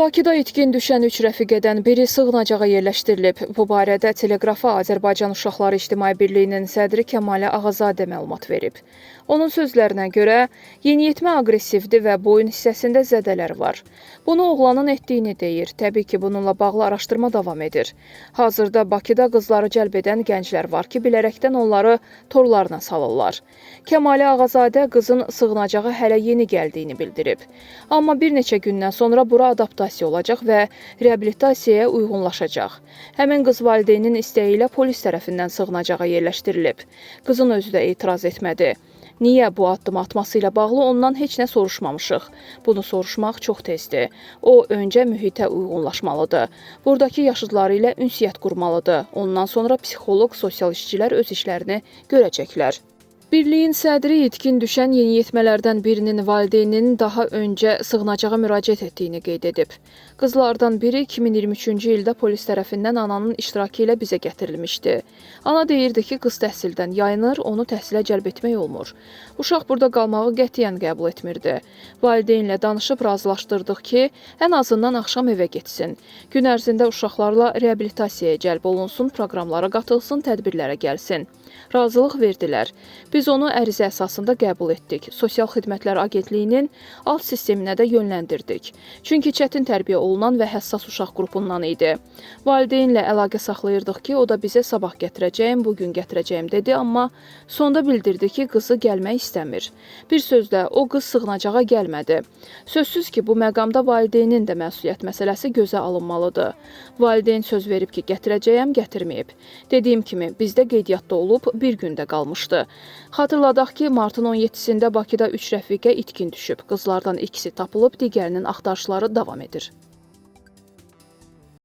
Bakıda itkin düşən 3 rəfiqədən biri sığınacağa yerləşdirilib. Bu barədə Teleqrafa Azərbaycan Uşaqları İctimai Birliyinin sədri Kəmalə Ağazadə məlumat verib. Onun sözlərinə görə, yeniyetmə aqressivdir və boyun hissəsində zədələr var. Bunu oğlanın etdiyini deyir. Təbii ki, bununla bağlı araşdırma davam edir. Hazırda Bakıda qızları cəlb edən gənclər var ki, bilərəkdən onları torlarına salırlar. Kəmalə Ağazadə qızın sığınacağa hələ yeni gəldiyini bildirib. Amma bir neçə gündən sonra bura adaptasiya olacaq və reabilitasiyaya uyğunlaşacaq. Həmin qız valideynin istəyi ilə polis tərəfindən sığınacağa yerləşdirilib. Qızın özü də etiraz etmədi. Niyə bu addım atması ilə bağlı ondan heç nə soruşmamışıq. Bunu soruşmaq çox tezdir. O, öncə mühitə uyğunlaşmalıdır. Buradakı yaşıdları ilə ünsiyyət qurmalıdır. Ondan sonra psixoloq, sosial işçilər öz işlərini görəcəklər. Birliyin sədri itkin düşən yeniyetmələrdən birinin valideyninin daha öncə sığınacağa müraciət etdiyini qeyd edib. Qızlardan biri 2023-cü ildə polis tərəfindən ananın iştirakı ilə bizə gətirilmişdi. Ana deyirdi ki, qız təhsildən yayınır, onu təhsilə cəlb etmək olmur. Uşaq burada qalmağı qətiyyən qəbul etmirdi. Valideynlə danışıb razılaşdırdıq ki, ən azından axşam evə getsin. Gün ərzində uşaqlarla reabilitasiyaya cəlb olunsun, proqramlara qatılsın, tədbirlərə gəlsin. Razılıq verdilər. Biz onu ərizə əsasında qəbul etdik. Sosial Xidmətlər Agentliyinin alt sisteminə də yönləndirdik. Çünki çətin tərbiyə olunan və həssas uşaq qrupundan idi. Valideynlə əlaqə saxlayırdıq ki, o da bizə sabah gətirəcəyim, bugün gətirəcəyim dedi, amma sonda bildirdi ki, qızı gəlmək istəmir. Bir sözlə, o qız sığınacağa gəlmədi. Sözsüz ki, bu məqamda valideynin də məsuliyyət məsələsi gözə alınmalıdır. Valideyn söz verib ki, gətirəcəyəm, gətirməyib. Dediyim kimi, bizdə qeydiyyatda olub, bir gündə qalmışdı. Xatırladaq ki, martın 17-sində Bakıda 3 rəfiqə itkin düşüb. Qızlardan ikisi tapılıb, digərinin axtarışları davam edir.